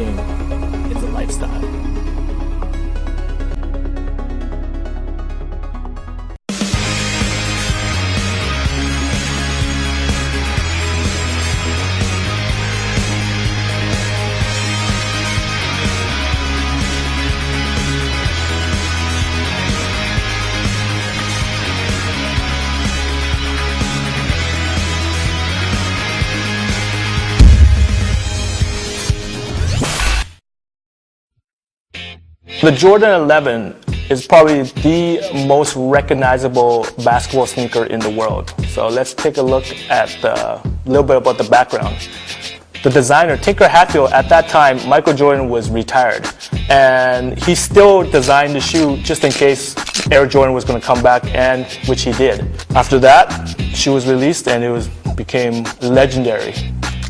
sneaking is a lifestyle. The Jordan 11 is probably the most recognizable basketball sneaker in the world. So let's take a look at a little bit about the background. The designer, Tinker Hatfield, at that time, Michael Jordan was retired. And he still designed the shoe just in case Air Jordan was going to come back, and which he did. After that, the shoe was released and it became legendary.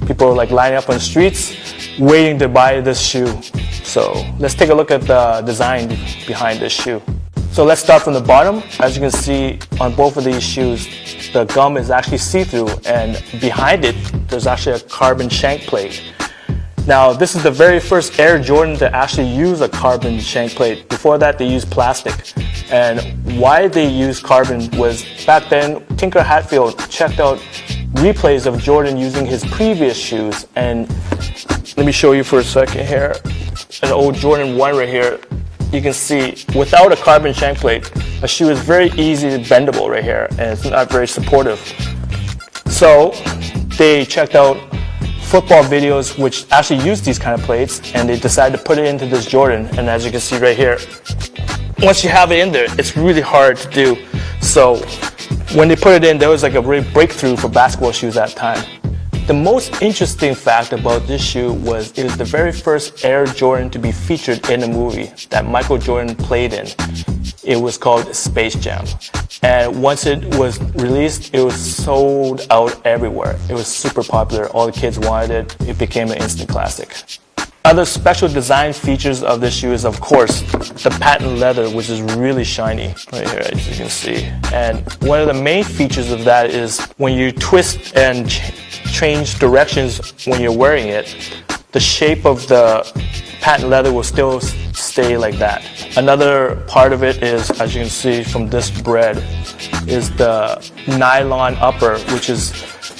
People were like lining up on the streets, waiting to buy this shoe. So let's take a look at the design behind this shoe. So let's start from the bottom. As you can see on both of these shoes, the gum is actually see-through, and behind it, there's actually a carbon shank plate. Now, this is the very first Air Jordan to actually use a carbon shank plate. Before that, they used plastic. And why they used carbon was, back then, Tinker Hatfield checked out replays of Jordan using his previous shoes. And let me show you for a second here. An old Jordan 1 right here. You can see without a carbon shank plate, a shoe is very easy to bendable right here, and it's not very supportive. So they checked out football videos which actually use these kind of plates, and they decided to put it into this Jordan. And as you can see right here, once you have it in there, it's really hard to do. So when they put it in, there was like a real breakthrough for basketball shoes at that time. The most interesting fact about this shoe was it was the very first Air Jordan to be featured in a movie that Michael Jordan played in. It was called Space Jam. And once it was released, it was sold out everywhere. It was super popular. All the kids wanted it. It became an instant classic. Other special design features of this shoe is, of course, the patent leather, which is really shiny right here, as you can see. And one of the main features of that is when you twist and change directions when you're wearing it, the shape of the patent leather will still stay like that. Another part of it is, as you can see from this bread, is the nylon upper, which is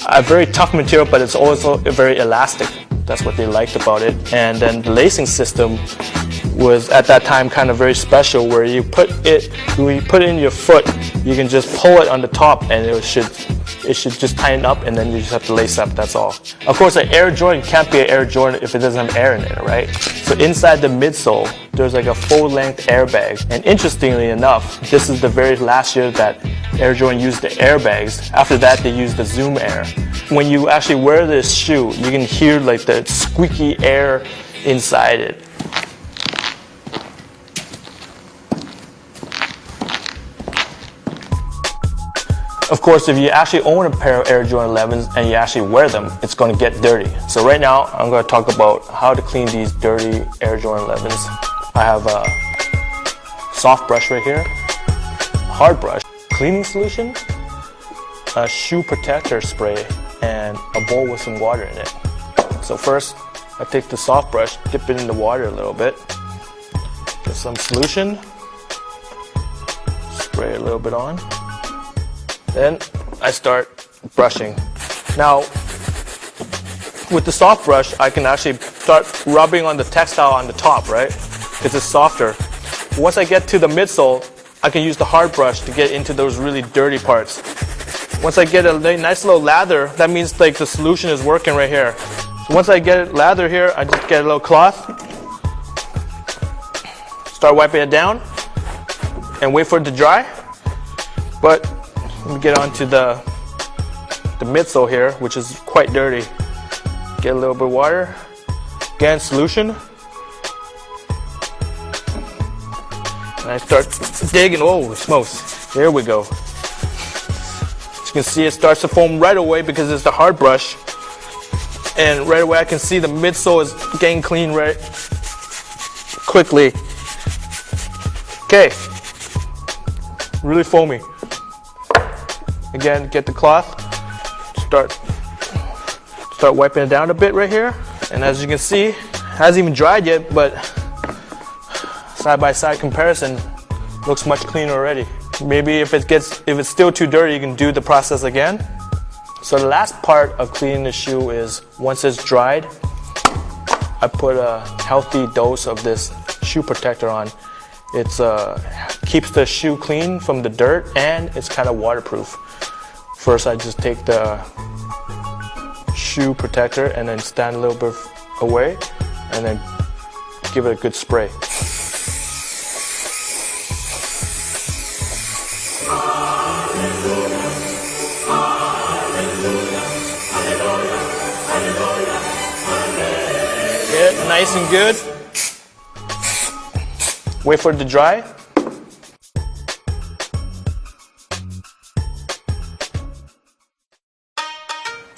a very tough material, but it's also very elastic. That's what they liked about it. And then the lacing system was at that time kind of very special, where you put it, when you put it in your foot, you can just pull it on the top and it should just tighten up, and then you just have to lace up, that's all. Of course, an Air Jordan can't be an Air Jordan if it doesn't have air in it, right? So inside the midsole, there's like a full-length airbag. And interestingly enough, this is the very last year that Air Jordan used the airbags. After that, they used the Zoom Air. When you actually wear this shoe, you can hear like the squeaky air inside it. Of course, if you actually own a pair of Air Jordan 11s and you actually wear them, it's going to get dirty. So right now, I'm going to talk about how to clean these dirty Air Jordan 11s. I have a soft brush right here, hard brush, cleaning solution, a shoe protector spray, and a bowl with some water in it. So first, I take the soft brush, dip it in the water a little bit, get some solution, spray a little bit on. Then I start brushing. Now, with the soft brush, I can actually start rubbing on the textile on the top, right? Because it's softer. Once I get to the midsole, I can use the hard brush to get into those really dirty parts. Once I get a nice little lather, that means like the solution is working right here. So once I get lather here, I just get a little cloth, start wiping it down, and wait for it to dry. But let me get onto the midsole here, which is quite dirty. Get a little bit of water, again solution, and I start digging. Oh, smokes! There we go. As you can see, it starts to foam right away because it's the hard brush, and right away I can see the midsole is getting clean right quickly. Okay, really foamy. Again, get the cloth, start wiping it down a bit right here, and as you can see, Hasn't even dried yet, but side-by-side comparison looks much cleaner already. Maybe if it's still too dirty, you can do the process again. So the last part of cleaning the shoe is once it's dried, I put a healthy dose of this shoe protector on. It keeps the shoe clean from the dirt and it's kind of waterproof. First, I just take the shoe protector and then stand a little bit away and then give it a good spray. Get it nice and good. Wait for it to dry.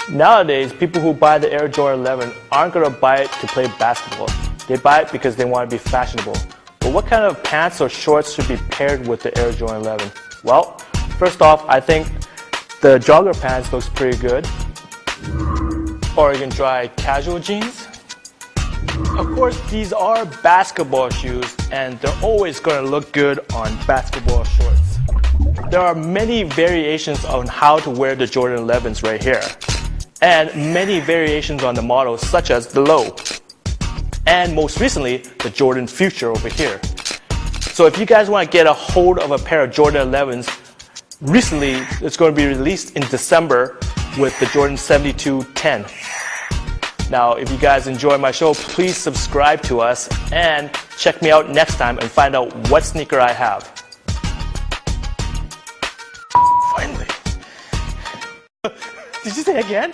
Nowadays, people who buy the Air Jordan 11 aren't going to buy it to play basketball. They buy it because they want to be fashionable. But what kind of pants or shorts should be paired with the Air Jordan 11? Well, first off, I think the jogger pants looks pretty good. Or you can try casual jeans. Of course, these are basketball shoes and they're always going to look good on basketball shorts. There are many variations on how to wear the Jordan 11s right here. And many variations on the models such as the low. And most recently, the Jordan Future over here. So if you guys want to get a hold of a pair of Jordan 11s, recently it's going to be released in December with the Jordan 7210. Now, if you guys enjoy my show, please subscribe to us and check me out next time and find out what sneaker I have. Finally. Did you say again?